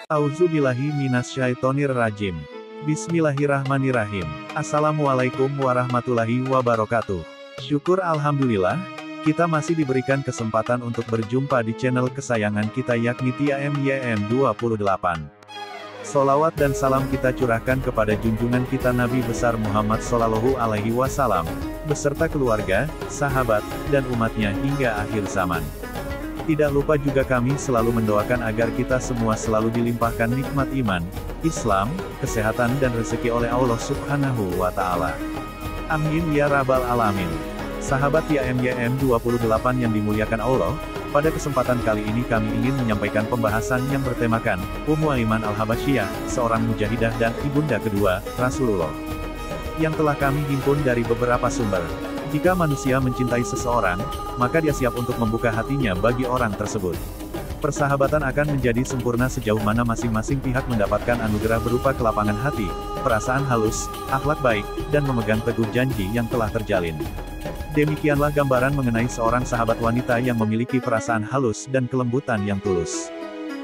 Auzubillahi minasyaitonir rajim. Bismillahirrahmanirrahim. Assalamualaikum warahmatullahi wabarakatuh. Syukur alhamdulillah, kita masih diberikan kesempatan untuk berjumpa di channel kesayangan kita yakni TIAMYM28. Sholawat dan salam kita curahkan kepada junjungan kita Nabi besar Muhammad Shallallahu Alaihi Wasallam, beserta keluarga, sahabat, dan umatnya hingga akhir zaman. Tidak lupa juga kami selalu mendoakan agar kita semua selalu dilimpahkan nikmat iman, Islam, kesehatan dan rezeki oleh Allah Subhanahu wa Ta'ala. Amin ya Rabbal Alamin. Sahabat TIAMYM28 yang dimuliakan Allah, pada kesempatan kali ini kami ingin menyampaikan pembahasan yang bertemakan Ummu Aiman Al-Habasyiyah, seorang mujahidah dan ibunda kedua Rasulullah, yang telah kami himpun dari beberapa sumber. Jika manusia mencintai seseorang, maka dia siap untuk membuka hatinya bagi orang tersebut. Persahabatan akan menjadi sempurna sejauh mana masing-masing pihak mendapatkan anugerah berupa kelapangan hati, perasaan halus, akhlak baik, dan memegang teguh janji yang telah terjalin. Demikianlah gambaran mengenai seorang sahabat wanita yang memiliki perasaan halus dan kelembutan yang tulus.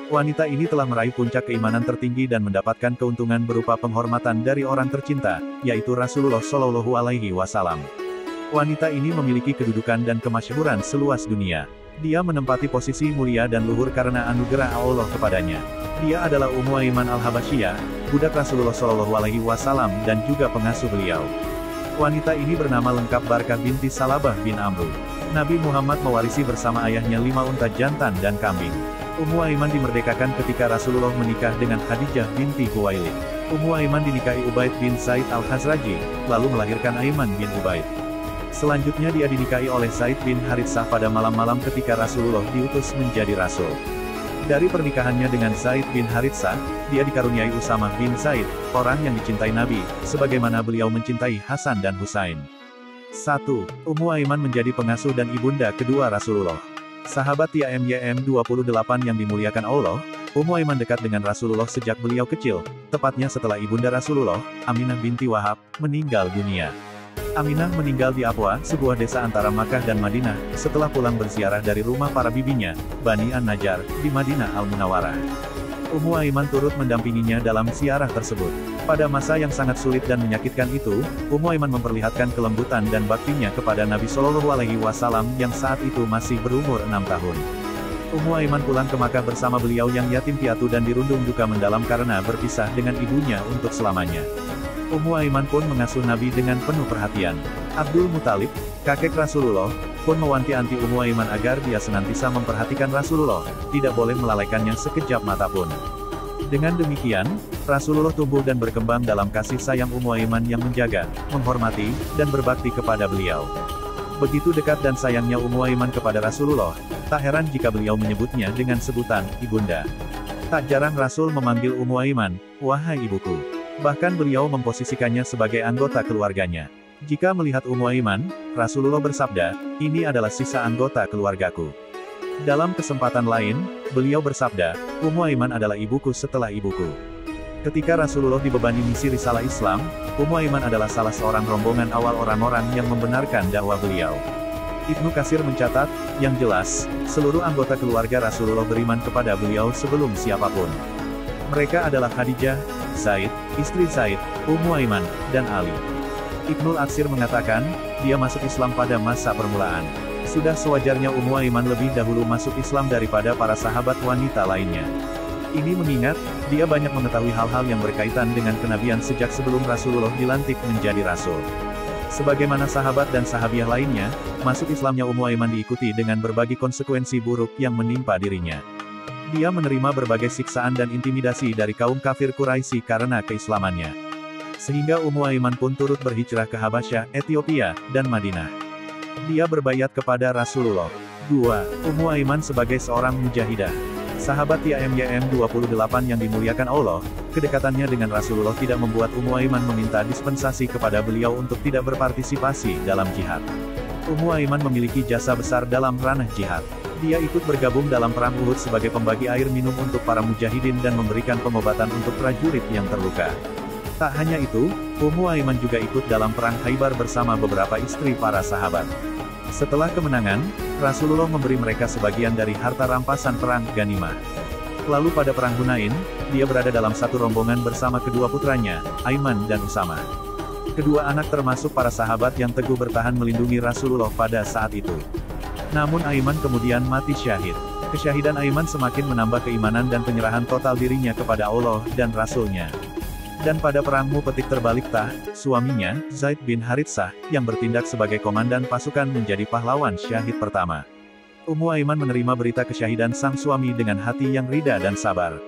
Wanita ini telah meraih puncak keimanan tertinggi dan mendapatkan keuntungan berupa penghormatan dari orang tercinta, yaitu Rasulullah Shallallahu Alaihi Wasallam. Wanita ini memiliki kedudukan dan kemasyhuran seluas dunia. Dia menempati posisi mulia dan luhur karena anugerah Allah kepadanya. Dia adalah Ummu Aiman Al-Habasyiyah, budak Rasulullah Shallallahu Alaihi Wasallam dan juga pengasuh beliau. Wanita ini bernama lengkap Barkah binti Salabah bin Amru. Nabi Muhammad mewarisi bersama ayahnya 5 unta jantan dan kambing. Ummu Aiman dimerdekakan ketika Rasulullah menikah dengan Khadijah binti Khuwailid. Ummu Aiman dinikahi Ubaid bin Zaid al-Khazraji, lalu melahirkan Aiman bin Ubaid. Selanjutnya dia dinikahi oleh Zaid bin Haritsah pada malam-malam ketika Rasulullah diutus menjadi Rasul. Dari pernikahannya dengan Zaid bin Haritsah, dia dikaruniai Usamah bin Zaid, orang yang dicintai Nabi, sebagaimana beliau mencintai Hasan dan Husain. 1. Ummu Aiman menjadi pengasuh dan ibunda kedua Rasulullah. Sahabat TIAMYM28 yang dimuliakan Allah, Ummu Aiman dekat dengan Rasulullah sejak beliau kecil, tepatnya setelah ibunda Rasulullah, Aminah binti Wahab, meninggal dunia. Aminah meninggal di Abwa, sebuah desa antara Makkah dan Madinah, setelah pulang berziarah dari rumah para bibinya, Bani An-Najjar, di Madinah Al-Munawwarah. Ummu Aiman turut mendampinginya dalam ziarah tersebut. Pada masa yang sangat sulit dan menyakitkan itu, Ummu Aiman memperlihatkan kelembutan dan baktinya kepada Nabi Shallallahu Alaihi Wasallam yang saat itu masih berumur 6 tahun. Ummu Aiman pulang ke Makkah bersama beliau yang yatim piatu dan dirundung duka mendalam karena berpisah dengan ibunya untuk selamanya. Ummu Aiman pun mengasuh Nabi dengan penuh perhatian. Abdul Muthalib, kakek Rasulullah, pun mewanti-wanti Ummu Aiman agar dia senantiasa memperhatikan Rasulullah, tidak boleh melalaikannya sekejap mata pun. Dengan demikian, Rasulullah tumbuh dan berkembang dalam kasih sayang Ummu Aiman yang menjaga, menghormati, dan berbakti kepada beliau. Begitu dekat dan sayangnya Ummu Aiman kepada Rasulullah, tak heran jika beliau menyebutnya dengan sebutan ibunda. Tak jarang Rasul memanggil Ummu Aiman, "Wahai ibuku." Bahkan beliau memposisikannya sebagai anggota keluarganya. Jika melihat Ummu Aiman, Rasulullah bersabda, "Ini adalah sisa anggota keluargaku." Dalam kesempatan lain, beliau bersabda, "Ummu Aiman adalah ibuku setelah ibuku." Ketika Rasulullah dibebani misi risalah Islam, Ummu Aiman adalah salah seorang rombongan awal orang-orang yang membenarkan dakwah beliau. Ibnu Katsir mencatat, yang jelas, seluruh anggota keluarga Rasulullah beriman kepada beliau sebelum siapapun. Mereka adalah Khadijah, Zaid, istri Zaid, Ummu Aiman, dan Ali. Ibnul Atsir mengatakan, dia masuk Islam pada masa permulaan. Sudah sewajarnya Ummu Aiman lebih dahulu masuk Islam daripada para sahabat wanita lainnya. Ini mengingat, dia banyak mengetahui hal-hal yang berkaitan dengan kenabian sejak sebelum Rasulullah dilantik menjadi Rasul. Sebagaimana sahabat dan sahabiah lainnya, masuk Islamnya Ummu Aiman diikuti dengan berbagai konsekuensi buruk yang menimpa dirinya. Dia menerima berbagai siksaan dan intimidasi dari kaum kafir Quraisy karena keislamannya. Sehingga Ummu Aiman pun turut berhijrah ke Habasyah, Ethiopia, dan Madinah. Dia berbaiat kepada Rasulullah. 2. Ummu Aiman sebagai seorang mujahidah. Sahabat TIAMYM28 yang dimuliakan Allah, kedekatannya dengan Rasulullah tidak membuat Ummu Aiman meminta dispensasi kepada beliau untuk tidak berpartisipasi dalam jihad. Ummu Aiman memiliki jasa besar dalam ranah jihad. Dia ikut bergabung dalam perang Uhud sebagai pembagi air minum untuk para mujahidin dan memberikan pengobatan untuk prajurit yang terluka. Tak hanya itu, Ummu Aiman juga ikut dalam perang Khaybar bersama beberapa istri para sahabat. Setelah kemenangan, Rasulullah memberi mereka sebagian dari harta rampasan perang, ghanimah. Lalu pada perang Hunain, dia berada dalam satu rombongan bersama kedua putranya, Aiman dan Usama. Kedua anak termasuk para sahabat yang teguh bertahan melindungi Rasulullah pada saat itu. Namun Aiman kemudian mati syahid. Kesyahidan Aiman semakin menambah keimanan dan penyerahan total dirinya kepada Allah dan Rasul-Nya. Dan pada perang Mu'tafiq terbalik Tah, suaminya, Zaid bin Haritsah, yang bertindak sebagai komandan pasukan menjadi pahlawan syahid pertama. Ummu Aiman menerima berita kesyahidan sang suami dengan hati yang rida dan sabar.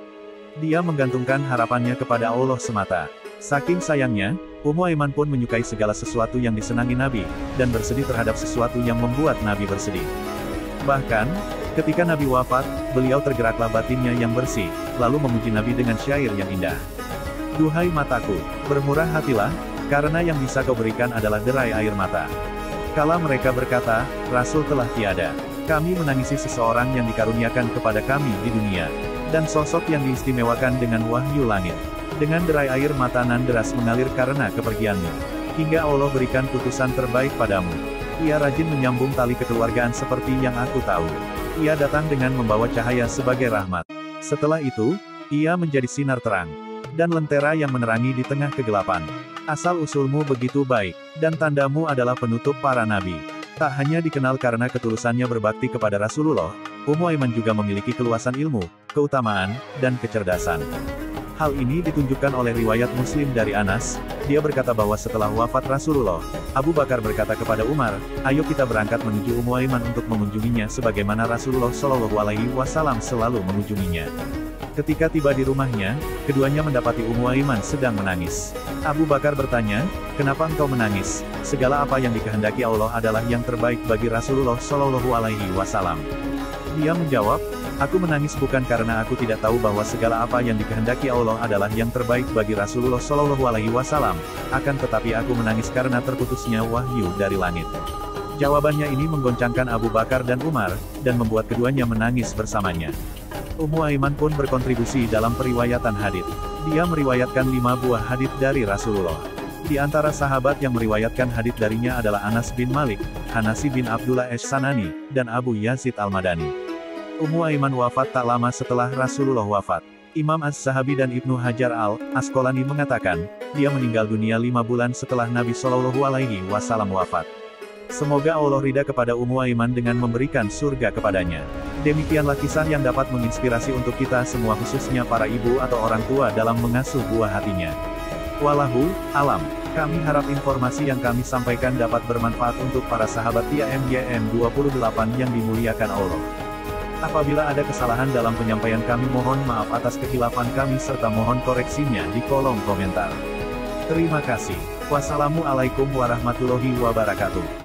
Dia menggantungkan harapannya kepada Allah semata. Saking sayangnya, Ummu Aiman pun menyukai segala sesuatu yang disenangi Nabi, dan bersedih terhadap sesuatu yang membuat Nabi bersedih. Bahkan, ketika Nabi wafat, beliau tergeraklah batinnya yang bersih, lalu memuji Nabi dengan syair yang indah. Duhai mataku, bermurah hatilah, karena yang bisa kau berikan adalah derai air mata. Kala mereka berkata, Rasul telah tiada. Kami menangisi seseorang yang dikaruniakan kepada kami di dunia, dan sosok yang diistimewakan dengan wahyu langit. Dengan derai air mata nan deras mengalir karena kepergianmu, hingga Allah berikan putusan terbaik padamu. Ia rajin menyambung tali kekeluargaan seperti yang aku tahu. Ia datang dengan membawa cahaya sebagai rahmat. Setelah itu, ia menjadi sinar terang, dan lentera yang menerangi di tengah kegelapan. Asal-usulmu begitu baik, dan tandamu adalah penutup para nabi. Tak hanya dikenal karena ketulusannya berbakti kepada Rasulullah, Ummu Aiman juga memiliki keluasan ilmu, keutamaan, dan kecerdasan. Hal ini ditunjukkan oleh riwayat Muslim dari Anas. Dia berkata bahwa setelah wafat Rasulullah, Abu Bakar berkata kepada Umar, ayo kita berangkat menuju Ummu Aiman untuk mengunjunginya sebagaimana Rasulullah Shallallahu Alaihi Wasallam selalu mengunjunginya. Ketika tiba di rumahnya, keduanya mendapati Ummu Aiman sedang menangis. Abu Bakar bertanya, kenapa engkau menangis? Segala apa yang dikehendaki Allah adalah yang terbaik bagi Rasulullah Shallallahu Alaihi Wasallam. Dia menjawab, aku menangis bukan karena aku tidak tahu bahwa segala apa yang dikehendaki Allah adalah yang terbaik bagi Rasulullah Shallallahu Alaihi Wasallam, akan tetapi aku menangis karena terputusnya wahyu dari langit. Jawabannya ini menggoncangkan Abu Bakar dan Umar, dan membuat keduanya menangis bersamanya. Ummu Aiman pun berkontribusi dalam periwayatan hadits. Dia meriwayatkan 5 buah hadits dari Rasulullah. Di antara sahabat yang meriwayatkan hadits darinya adalah Anas bin Malik, Hanasi bin Abdullah Ash-Sanani, dan Abu Yazid Al-Madani. Ummu Aiman wafat tak lama setelah Rasulullah wafat. Imam Az-Zahabi dan Ibnu Hajar Al-Asqalani mengatakan, dia meninggal dunia 5 bulan setelah Nabi Shallallahu Alaihi Wasallam wafat. Semoga Allah ridha kepada Ummu Aiman dengan memberikan surga kepadanya. Demikianlah kisah yang dapat menginspirasi untuk kita semua, khususnya para ibu atau orang tua dalam mengasuh buah hatinya. Wallahu alam. Kami harap informasi yang kami sampaikan dapat bermanfaat untuk para sahabat TIAMYM 28 yang dimuliakan Allah. Apabila ada kesalahan dalam penyampaian kami, mohon maaf atas kekhilafan kami serta mohon koreksinya di kolom komentar. Terima kasih. Wassalamualaikum warahmatullahi wabarakatuh.